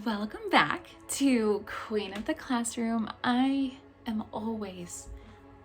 Welcome back to Queen of the Classroom. I am always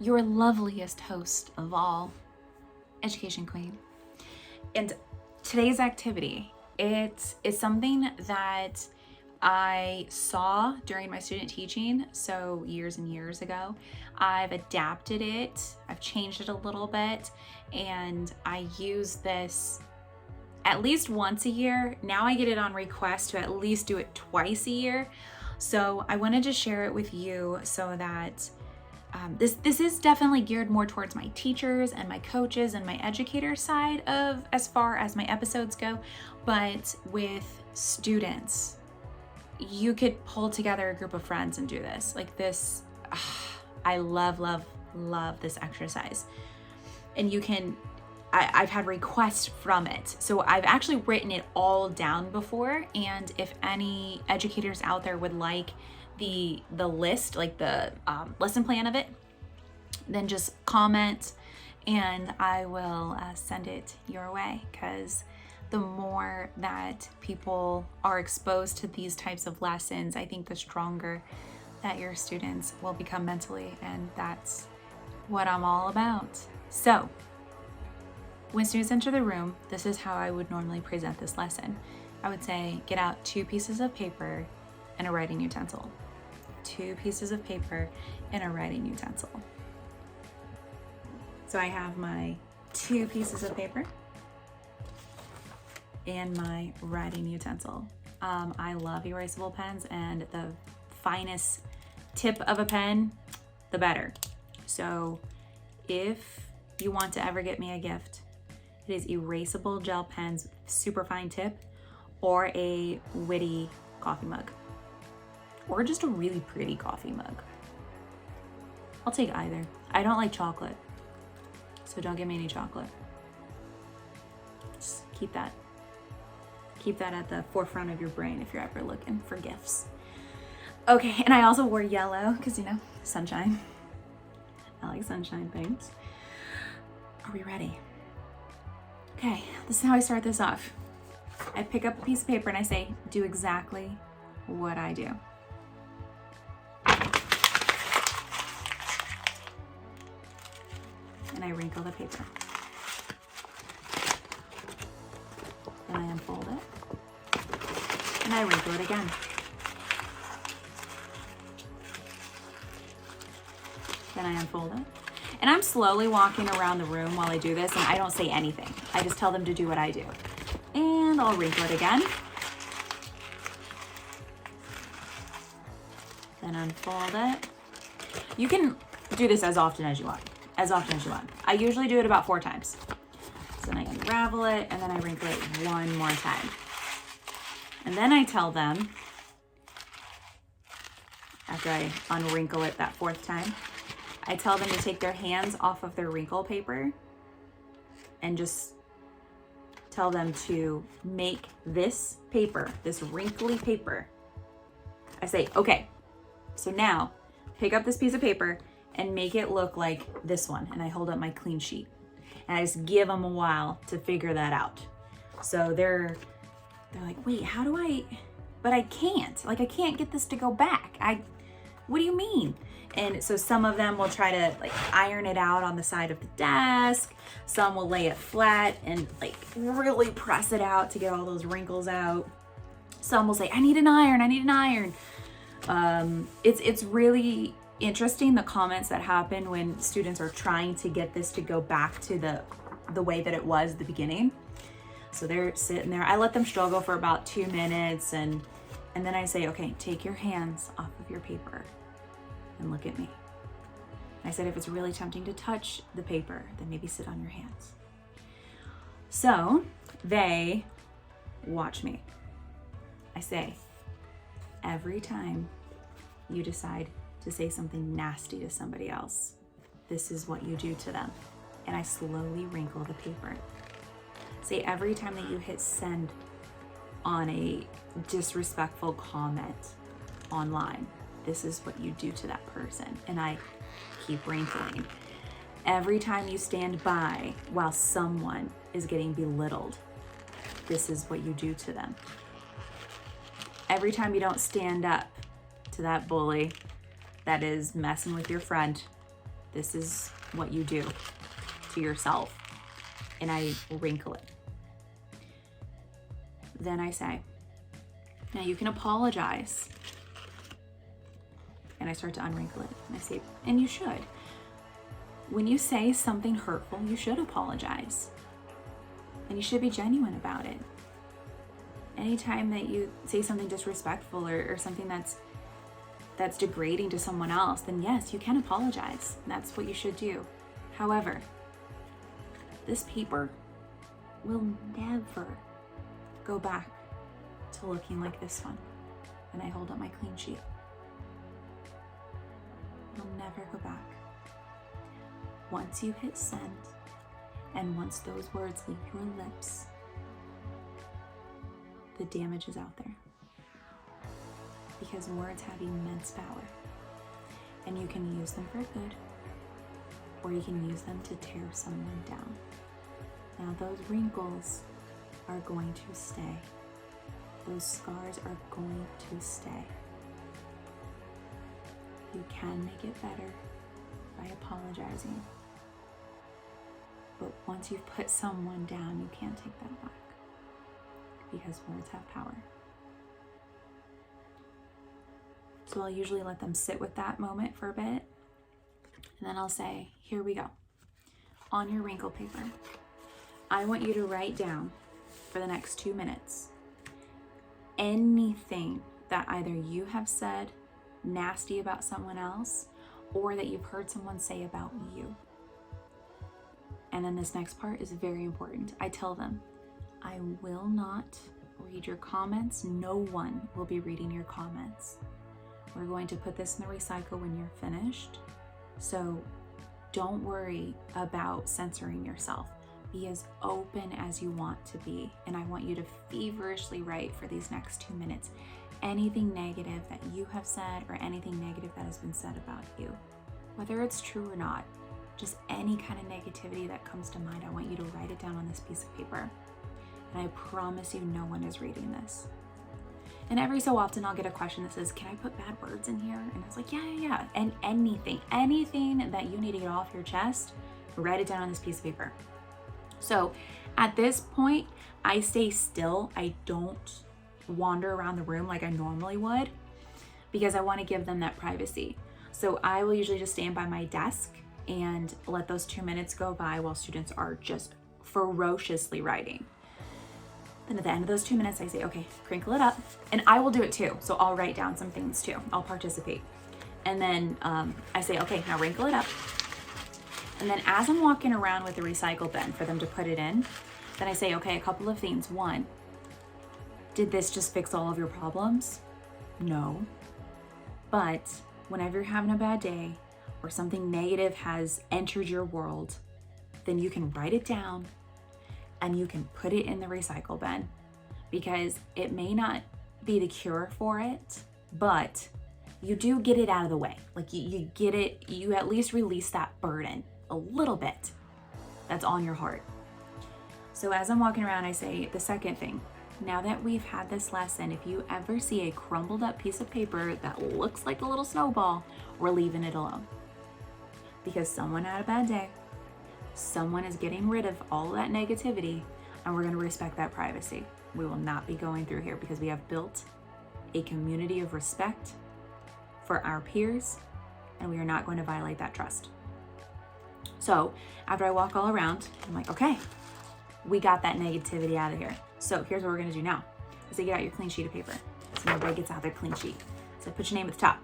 your loveliest host of all, Education Queen. And today's activity, it is something that I saw during my student teaching, so years and years ago. I've adapted it, I've changed it a little bit, and I use this at least once a year. Now I get it on request to at least do it twice a year. So I wanted to share it with you so that this is definitely geared more towards my teachers and my coaches and my educator side of as far as my episodes go. But with students, you could pull together a group of friends and do this. Like this, I love this exercise. And you can I've had requests from it. So I've actually written it all down before. And if any educators out there would like the list, like the lesson plan of it, then just comment and I will send it your way. Because the more that people are exposed to these types of lessons, I think the stronger that your students will become mentally. And that's what I'm all about. So when students enter the room, this is how I would normally present this lesson. I would say, get out 2 pieces of paper and a writing utensil. 2 pieces of paper and a writing utensil. So I have my 2 pieces of paper and my writing utensil. I love erasable pens, and the finest tip of a pen, the better. So if you want to ever get me a gift, it is erasable gel pens, super fine tip, or a witty coffee mug, or just a really pretty coffee mug. I'll take either. I don't like chocolate, so don't give me any chocolate. Just keep that at the forefront of your brain if you're ever looking for gifts. Okay, and I also wore yellow because, sunshine. I like sunshine things. Are we ready? Okay, this is how I start this off. I pick up a piece of paper and I say, do exactly what I do. And I wrinkle the paper. Then I unfold it. And I wrinkle it again. Then I unfold it. And I'm slowly walking around the room while I do this, and I don't say anything. I just tell them to do what I do. And I'll wrinkle it again. Then unfold it. You can do this as often as you want. I usually do it about 4 times. So then I unravel it, and then I wrinkle it one more time. And then I tell them, after I unwrinkle it that 4th time, I tell them to take their hands off of their wrinkle paper and just tell them to make this paper, this wrinkly paper. I say, okay, so now pick up this piece of paper and make it look like this one. And I hold up my clean sheet and I just give them a while to figure that out. So they're like, wait, how do I, but I can't, I can't get this to go back. What do you mean? And so some of them will try to iron it out on the side of the desk. Some will lay it flat and really press it out to get all those wrinkles out. Some will say, I need an iron. It's really interesting, the comments that happen when students are trying to get this to go back to the way that it was at the beginning. So they're sitting there. I let them struggle for about 2 minutes and then I say, okay, take your hands off of your paper and look at me. I said, if it's really tempting to touch the paper, then maybe sit on your hands. So they watch me. I say, every time you decide to say something nasty to somebody else, this is what you do to them. And I slowly wrinkle the paper. Say, every time that you hit send on a disrespectful comment online, this is what you do to that person. And I keep wrinkling. Every time you stand by while someone is getting belittled, this is what you do to them. every time you don't stand up to that bully that is messing with your friend, this is what you do to yourself. And I wrinkle it. Then I say, now you can apologize. And I start to unwrinkle it. And I say, and you should. When you say something hurtful, you should apologize. And you should be genuine about it. Anytime that you say something disrespectful or something that's degrading to someone else, then yes, you can apologize. That's what you should do. However, this paper will never go back to looking like this one. And I hold up my clean sheet. It'll never go back. Once you hit send, and once those words leave your lips, the damage is out there. Because words have immense power. And you can use them for good, or you can use them to tear someone down. Now those wrinkles are going to stay. Those scars are going to stay. You can make it better by apologizing. But once you've put someone down, you can't take that back. Because words have power. So I'll usually let them sit with that moment for a bit. And then I'll say, here we go. On your wrinkle paper, I want you to write down for the next 2 minutes anything that either you have said nasty about someone else or that you've heard someone say about you. And then this next part is very important. I tell them, I will not read your comments. No one will be reading your comments. We're going to put this in the recycle when you're finished. So don't worry about censoring yourself. Be as open as you want to be. And I want you to feverishly write for these next 2 minutes anything negative that you have said or anything negative that has been said about you. Whether it's true or not, just any kind of negativity that comes to mind, I want you to write it down on this piece of paper. And I promise you no one is reading this. And every so often I'll get a question that says, can I put bad words in here? And I was like, yeah. And anything that you need to get off your chest, write it down on this piece of paper. So at this point, I stay still. I don't wander around the room like I normally would because I want to give them that privacy. So I will usually just stand by my desk and let those 2 minutes go by while students are just ferociously writing. Then at the end of those 2 minutes, I say, okay, crinkle it up. And I will do it too. So I'll write down some things too. I'll participate. And then I say, okay, now wrinkle it up. And then as I'm walking around with the recycle bin for them to put it in, then I say, okay, a couple of things. One, did this just fix all of your problems? No. But whenever you're having a bad day or something negative has entered your world, then you can write it down and you can put it in the recycle bin, because it may not be the cure for it, but you do get it out of the way. Like you get it, you at least release that burden a little bit that's on your heart. So as I'm walking around, I say the second thing, now that we've had this lesson, if you ever see a crumbled up piece of paper that looks like a little snowball, we're leaving it alone. Because someone had a bad day, someone is getting rid of all that negativity, and we're going to respect that privacy. We will not be going through here because we have built a community of respect for our peers, and we are not going to violate that trust. So after I walk all around, I'm like, okay, we got that negativity out of here. So here's what we're going to do now. I say, get out your clean sheet of paper. So everybody gets out their clean sheet. So put your name at the top.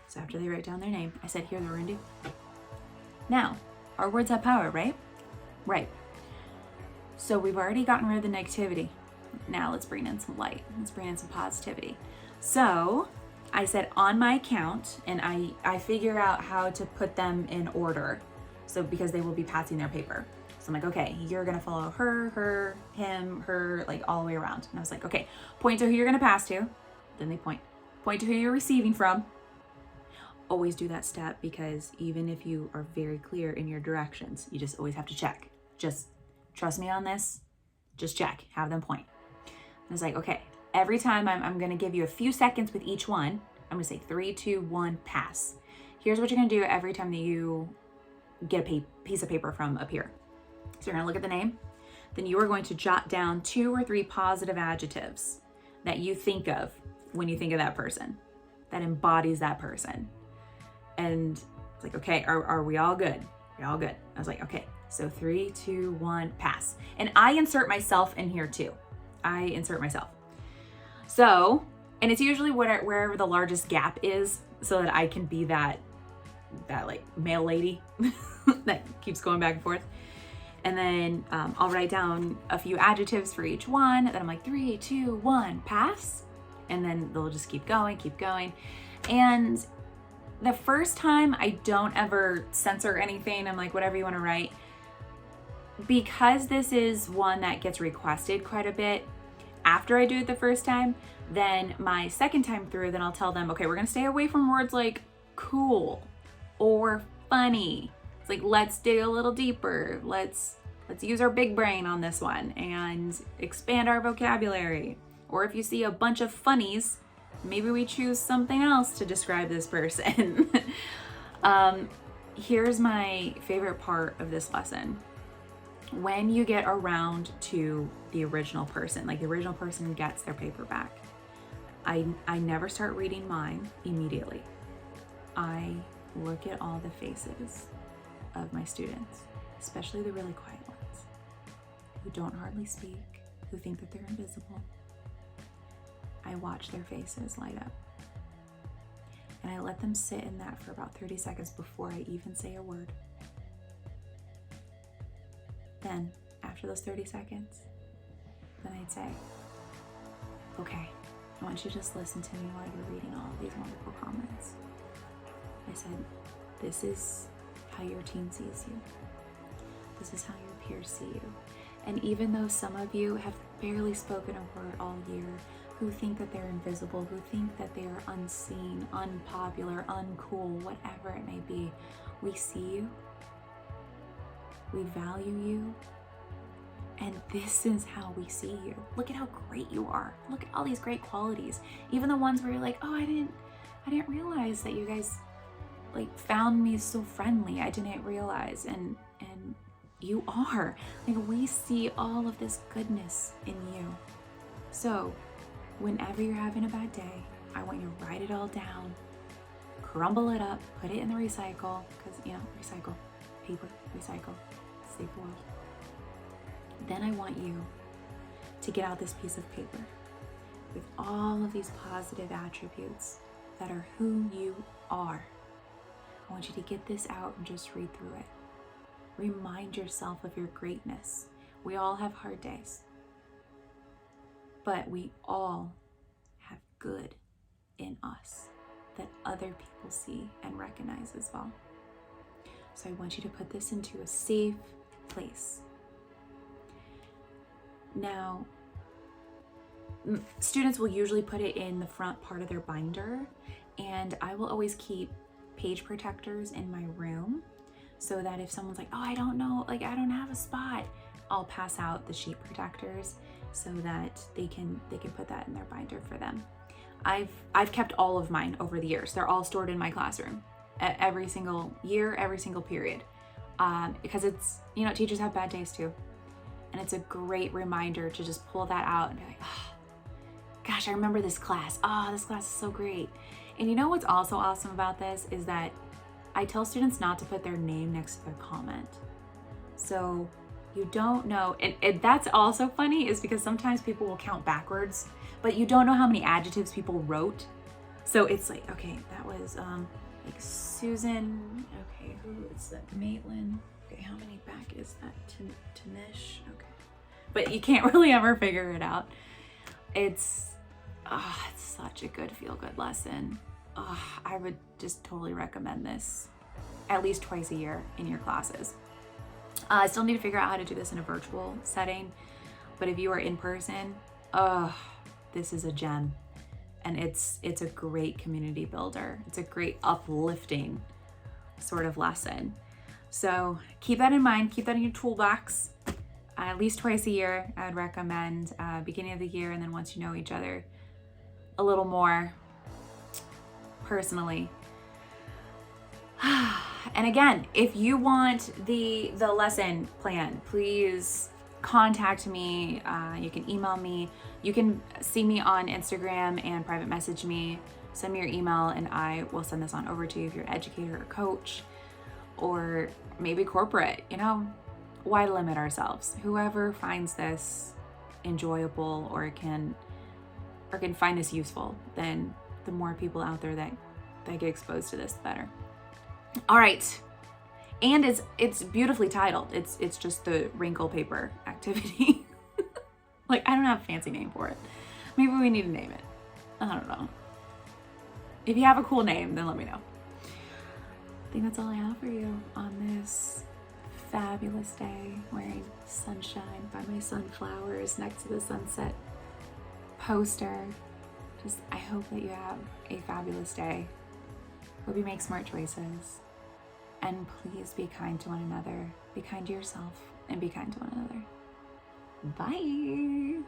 So after they write down their name, I said, here's what we're going to do. Now, our words have power, right? Right. So we've already gotten rid of the negativity. Now let's bring in some light. Let's bring in some positivity. So I said on my count, and I figure out how to put them in order. So because they will be passing their paper. So I'm like, okay, you're gonna follow her, him, her, like all the way around. And I was like, okay, point to who you're gonna pass to. Then they point to who you're receiving from. Always do that step, because even if you are very clear in your directions, you just always have to check. Just trust me on this. Just check, have them point. And I was like, okay, every time I'm gonna give you a few seconds with each one. I'm gonna say 3, 2, 1, pass. Here's what you're gonna do every time that you get a piece of paper from up here. So you're gonna look at the name, then you are going to jot down 2 or 3 positive adjectives that you think of when you think of that person, that embodies that person. And it's like, okay, are we all good? We're all good. I was like, okay, so 3, 2, 1, pass. And I insert myself in here too. I insert myself. So, and it's usually wherever the largest gap is, so that I can be that like male lady that keeps going back and forth. And then I'll write down a few adjectives for each one. Then I'm like 3, 2, 1, pass. And then they'll just keep going. And the first time I don't ever censor anything. I'm like, whatever you want to write. Because this is one that gets requested quite a bit after I do it the first time, then my second time through, then I'll tell them, okay, we're gonna stay away from words like cool or funny. It's like, let's dig a little deeper. Let's use our big brain on this one and expand our vocabulary. Or if you see a bunch of funnies, maybe we choose something else to describe this person. Here's my favorite part of this lesson. When you get around to the original person, like the original person gets their paper back, I never start reading mine immediately. I look at all the faces of my students, especially the really quiet ones, who don't hardly speak, who think that they're invisible. I watch their faces light up. And I let them sit in that for about 30 seconds before I even say a word. Then, after those 30 seconds, then I'd say, okay, I want you to just listen to me while you're reading all of these wonderful comments. I said, this is how your team sees you. This is how your peers see you. And even though some of you have barely spoken a word all year, who think that they're invisible, who think that they are unseen, unpopular, uncool, whatever it may be, we see you. We value you, and this is how we see you. Look at how great you are. Look at all these great qualities. Even the ones where you're like, oh, I didn't realize that you guys like found me so friendly. I didn't realize, and you are. Like, we see all of this goodness in you. So whenever you're having a bad day, I want you to write it all down, crumble it up, put it in the recycle, because recycle, paper, recycle. Save the world. Then I want you to get out this piece of paper with all of these positive attributes that are who you are. I want you to get this out and just read through it. Remind yourself of your greatness. We all have hard days, but we all have good in us that other people see and recognize as well. So I want you to put this into a safe place. Now, students will usually put it in the front part of their binder, and I will always keep page protectors in my room so that if someone's like, oh, I don't know, like I don't have a spot, I'll pass out the sheet protectors so that they can put that in their binder for them. I've kept all of mine over the years. They're all stored in my classroom every single year, every single period. Because it's, teachers have bad days too. And it's a great reminder to just pull that out and be like, oh, gosh, I remember this class. Oh, this class is so great. And you know what's also awesome about this is that I tell students not to put their name next to their comment. So you don't know, and that's also funny is because sometimes people will count backwards, but you don't know how many adjectives people wrote. So it's like, okay, that was like Susan, okay, who is that? Maitland. Okay, how many back is that? Tanish. Okay. But you can't really ever figure it out. It's such a good feel-good lesson. I would just totally recommend this at least twice a year in your classes. I still need to figure out how to do this in a virtual setting, but if you are in person, this is a gem. And it's a great community builder. It's a great uplifting sort of lesson. So keep that in mind, keep that in your toolbox. at least twice a year. I would recommend beginning of the year, and then once you know each other a little more personally. And again, if you want the lesson plan, please contact me. You can email me. You can see me on Instagram and private message me. Send me your email and I will send this on over to you if you're an educator or coach or maybe corporate. You know, why limit ourselves? Whoever finds this enjoyable or can find this useful, then the more people out there that get exposed to this, the better. All right. And it's beautifully titled. It's just the wrinkle paper activity. Like, I don't have a fancy name for it. Maybe we need to name it. I don't know. If you have a cool name, then let me know. I think that's all I have for you on this fabulous day, wearing sunshine by my sunflowers next to the sunset poster. Just, I hope that you have a fabulous day. Hope you make smart choices. And please be kind to one another. Be kind to yourself and be kind to one another. Bye.